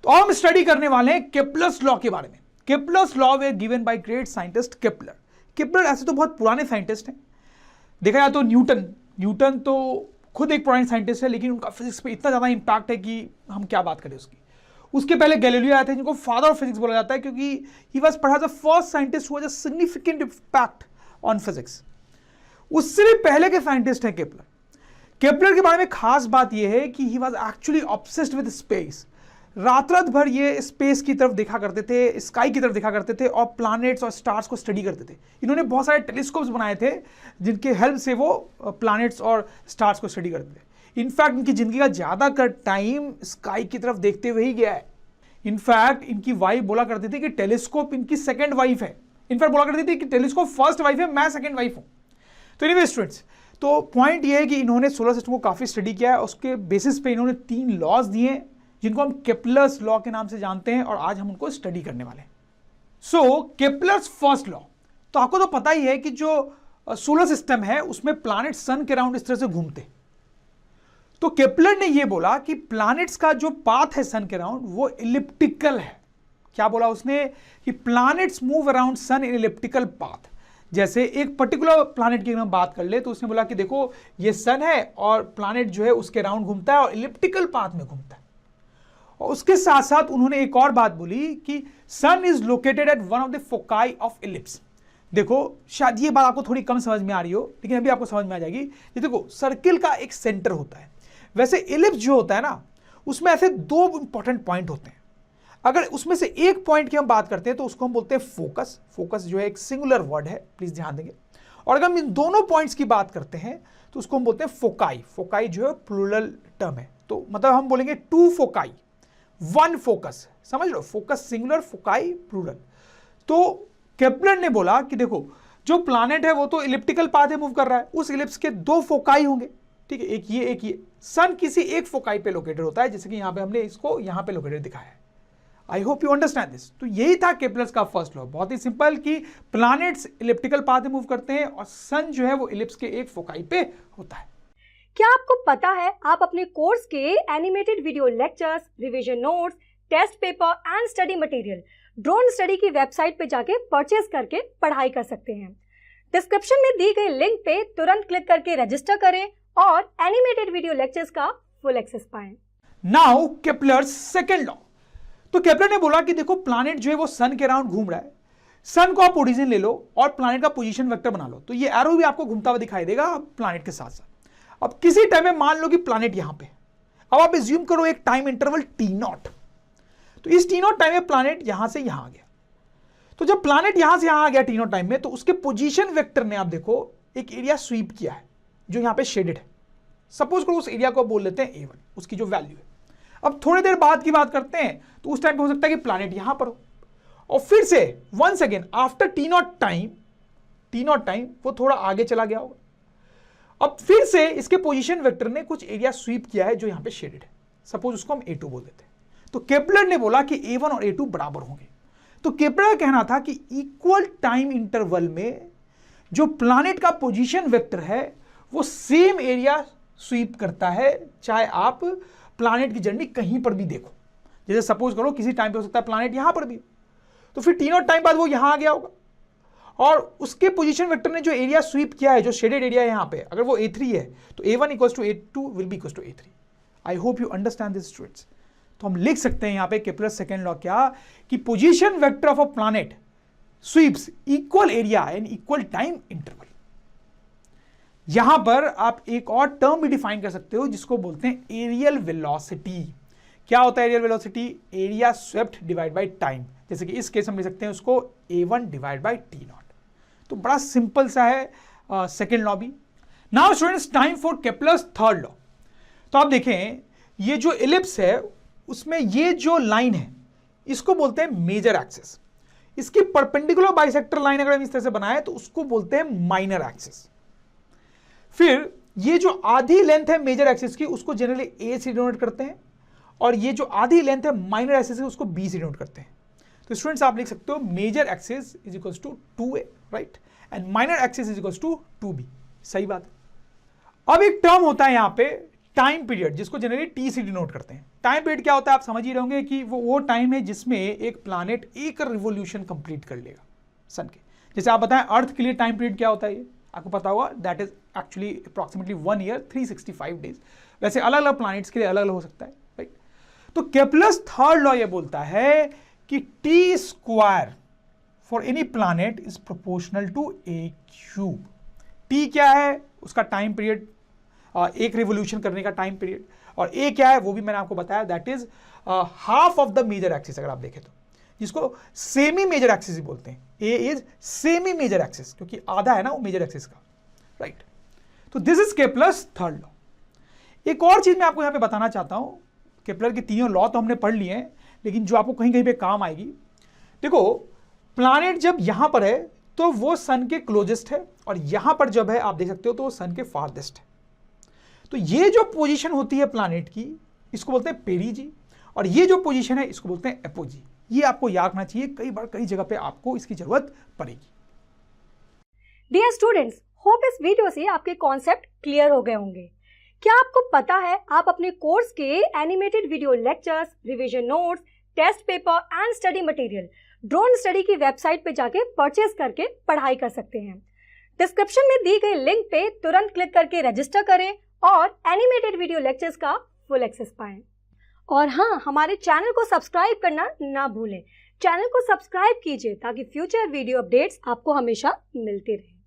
तो हम स्टडी करने वाले हैं केपलर्स लॉ के बारे में। Kepler's law way given by great scientist Kepler. Kepler ऐसे तो बहुत पुराने साइंटिस्ट हैं, देखा जाए तो न्यूटन तो खुद एक पुराने साइंटिस्ट है, लेकिन उनका फिजिक्स पे इतना ज़्यादा इंपैक्ट है कि हम क्या बात करें उसकी। उसके पहले गैलीलियो आए थे, जिनको फादर ऑफ फिजिक्स बोला जाता है, क्योंकि he was perhaps the first scientist who has a significant impact on physics. उससे पहले के साइंटिस्ट हैं केपलर। केपलर के बारे में खास बात यह है कि he was actually obsessed with space. रात भर ये स्पेस की तरफ देखा करते थे, स्काई की तरफ देखा करते थे और प्लैनेट्स और स्टार्स को स्टडी करते थे। इन्होंने बहुत सारे टेलीस्कोप्स बनाए थे जिनके हेल्प से वो प्लैनेट्स और स्टार्स को स्टडी करते थे। इनफैक्ट इनकी जिंदगी का ज़्यादातर टाइम स्काई की तरफ देखते हुए ही गया है। इनफैक्ट इनकी वाइफ बोला करती थी कि टेलीस्कोप इनकी सेकेंड वाइफ है। इनफैक्ट बोला करती थी कि टेलीस्कोप फर्स्ट वाइफ है, मैं सेकेंड वाइफ हूँ। तो एनीवे स्टूडेंट्स, तो पॉइंट ये है कि इन्होंने सोलर सिस्टम को काफ़ी स्टडी किया है। उसके बेसिस पे इन्होंने 3 लॉज दिए जिनको हम केपलर्स लॉ के नाम से जानते हैं, और आज हम उनको स्टडी करने वाले हैं। सो केपलर्स फर्स्ट लॉ, तो आपको तो पता ही है कि जो सोलर सिस्टम है उसमें प्लैनेट सन के अराउंड इस तरह से घूमते। तो केपलर ने यह बोला कि प्लैनेट्स का जो पाथ है सन के अराउंड वो इलिप्टिकल है। क्या बोला उसने? कि प्लैनेट्स मूव अराउंड सन इन इलिप्टिकल पाथ। जैसे एक पर्टिकुलर प्लैनेट की हम बात कर ले तो उसने बोला कि देखो ये सन है और प्लैनेट जो है उसके अराउंड घूमता है और इलिप्टिकल पाथ में घूमता है। और उसके साथ साथ उन्होंने एक और बात बोली कि sun is located at one of the foci of ellipse. देखो शायद ये बात आपको थोड़ी कम समझ में आ रही हो, लेकिन अभी आपको समझ में आ जाएगी। ये देखो सर्किल का एक सेंटर होता है, वैसे इलिप्स जो होता है ना उसमें ऐसे 2 इंपॉर्टेंट पॉइंट होते हैं। अगर उसमें से एक पॉइंट की हम बात करते हैं तो उसको हम बोलते हैं फोकस। फोकस जो है एक सिंगुलर वर्ड है, प्लीज ध्यान देंगे। और अगर हम इन दोनों पॉइंट्स की बात करते हैं तो उसको हम बोलते हैं फोकाई। फोकाई जो है प्लूरल टर्म है, तो मतलब हम बोलेंगे 2 फोकाई 1 फोकस। समझ लो, फोकस सिंगुलर, फोकाई प्लूरल। तो केपलर ने बोला कि देखो जो प्लैनेट है वो तो इलिप्टिकल पाथ में मूव कर रहा है, उस इलिप्स के 2 फोकाई होंगे, ठीक है, एक ये। सन किसी एक फोकाई पे लोकेटेड होता है, जैसे कि यहां पे हमने इसको यहां पे लोकेटेड दिखाया है। आई होप यू अंडरस्टैंड दिस। तो यही था केपलर्स का फर्स्ट लॉ, बहुत ही सिंपल, कि प्लैनेट्स इलिप्टिकल पाथ में मूव करते हैं और सन जो है वो इलिप्स के एक फोकाई पे होता है। क्या आपको पता है आप अपने कोर्स के animated video lectures, revision notes, test paper and study material drone study की वेबसाइट पे जाके परचेज करके पढ़ाई कर सकते हैं। डिस्क्रिप्शन में दी गई लिंक पे तुरंत क्लिक करके रजिस्टर करें और एनिमेटेड वीडियो लेक्चर्स का फुल एक्सेस पाएं। Now Kepler's second law. तो केपलर ने बोला कि देखो प्लैनेट जो है वो सन के अराउंड घूम रहा है, सन को आप ओरिजिन ले लो और प्लैनेट का पोजीशन वेक्टर बना लो, तो ये एरो भी आपको घूमता हुआ दिखाई देगा प्लैनेट के साथ साथ। अब किसी टाइम में मान लो कि प्लैनेट यहां पे, अब आप एज्यूम करो एक टाइम इंटरवल t0, तो इस t0 टाइम में प्लैनेट यहां से यहां आ गया। तो जब प्लैनेट यहां से यहां आ गया t0 टाइम में, तो उसके पोजीशन वेक्टर ने आप देखो एक एरिया स्वीप किया है जो यहां पे शेडेड है। सपोज करो उस एरिया को बोल लेते हैं A1, उसकी जो वैल्यू है। अब थोड़ी देर बाद की बात करते हैं तो उस टाइम पे हो सकता है कि प्लैनेट यहां पर हो, और फिर से once again after t0 time वो थोड़ा आगे चला गया होगा। अब फिर से इसके पोजीशन वेक्टर ने कुछ एरिया स्वीप किया है जो यहां पे शेडेड है, सपोज उसको हम A2 बोल देते हैं। तो केपलर ने बोला कि A1 और A2 बराबर होंगे। तो केपलर का कहना था कि इक्वल टाइम इंटरवल में जो प्लैनेट का पोजीशन वेक्टर है वो सेम एरिया स्वीप करता है, चाहे आप प्लैनेट की जर्नी कहीं पर भी देखो। जैसे सपोज करो किसी टाइम पे हो सकता है प्लैनेट यहां पर भी, तो फिर t0 टाइम बाद वो यहां आ गया होगा और उसके पोजीशन वेक्टर ने जो एरिया स्वीप किया है, जो शेडेड एरिया है यहां पे, अगर वो A3 है तो A1 equals to A2 will be equals to A3। I hope you understand this students. तो हम लिख सकते हैं यहां पे केपलर सेकंड लॉ क्या, कि position vector of a planet sweeps equal area and equal time interval. यहां पर आप एक और टर्म भी डिफाइन कर सकते हो जिसको बोलते हैं एरियल वेलोसिटी। क्या होता है areal velocity? Area swept divide by time. जैसे कि इस केस में लिख सकते हैं उसको A1 डिवाइड बाय t0। तो बड़ा सिंपल सा है सेकेंड लॉ भी। Now students time for Kepler's third law. तो आप देखें ये जो इलिप्स है उसमें ये जो लाइन है इसको बोलते हैं मेजर एक्सिस। इसकी परपेंडिकुलर बाइसेक्टर लाइन अगर हम इस तरह से बनाए तो उसको बोलते हैं माइनर एक्सिस। फिर ये जो आधी लेंथ है मेजर एक्सिस की उसको जनरली A से डिनोट करते हैं, और ये जो आधी लेंथ है माइनर एक्सिस की उसको B से डिनोट करते हैं। तो स्टूडेंट्स आप लिख सकते हो major axis is equals to 2A, right, and minor axis is equals to 2B। सही बात है। अब एक टर्म होता है यहां पे टाइम पीरियड, जिसको जनरली टी से डिनोट करते हैं। टाइम पीरियड क्या होता है आप समझ ही रहे होंगे कि वो टाइम है जिसमें एक प्लानेट एक रिवोल्यूशन कंप्लीट कर लेगा सन के। जैसे आप बताएं अर्थ के लिए टाइम पीरियड क्या होता है, ये आपको पता होगा, that is actually approximately 1 year 365 days. वैसे अलग अलग प्लैनेट्स के लिए अलग अलग हो सकता है, राइट। तो केप्लर्स थर्ड लॉ ये बोलता है कि T square for any planet is proportional to A cube. T क्या है, उसका टाइम पीरियड, एक रिवोल्यूशन करने का टाइम पीरियड, और ए क्या है वो भी मैंने आपको बताया, that is half of the major axis. अगर आप देखें तो जिसको सेमी मेजर एक्सिस ही बोलते हैं, ए इज सेमी मेजर एक्सिस, क्योंकि आधा है ना वो मेजर एक्सिस का, राइट। तो this is Kepler's third law. एक और चीज मैं आपको यहां पे बताना चाहता हूं, केप्लर के तीनों लॉ तो हमने पढ़ लिए हैं, लेकिन जो आपको कहीं कहीं पे काम आएगी, देखो प्लैनेट जब यहां पर है तो वो सन के क्लोजेस्ट है, और यहां पर जब है आप देख सकते हो तो वो सन के फारदेस्ट है। तो ये जो पोजीशन होती है प्लैनेट की, इसको बोलते हैं पेरीजी, और ये जो पोजीशन है इसको बोलते हैं एपोजी। ये आपको याद रखना चाहिए, कई बार कई जगह पे आपको इसकी जरूरत पड़ेगी। डियर स्टूडेंट्स, होप इस वीडियो से आपके कॉन्सेप्ट क्लियर हो गए होंगे। क्या आपको पता है आप अपने कोर्स के animated video lectures, revision notes, test paper and study material drone study की वेबसाइट पे जाके परचेज करके पढ़ाई कर सकते हैं। डिस्क्रिप्शन में दी गई लिंक पे तुरंत क्लिक करके रजिस्टर करें और एनिमेटेड वीडियो लेक्चर्स का फुल एक्सेस पाएं। और हाँ, हमारे चैनल को सब्सक्राइब करना ना भूलें। चैनल को सब्सक्राइब कीजिए ताकि फ्यूचर वीडियो अपडेट्स आपको हमेशा मिलते रहें।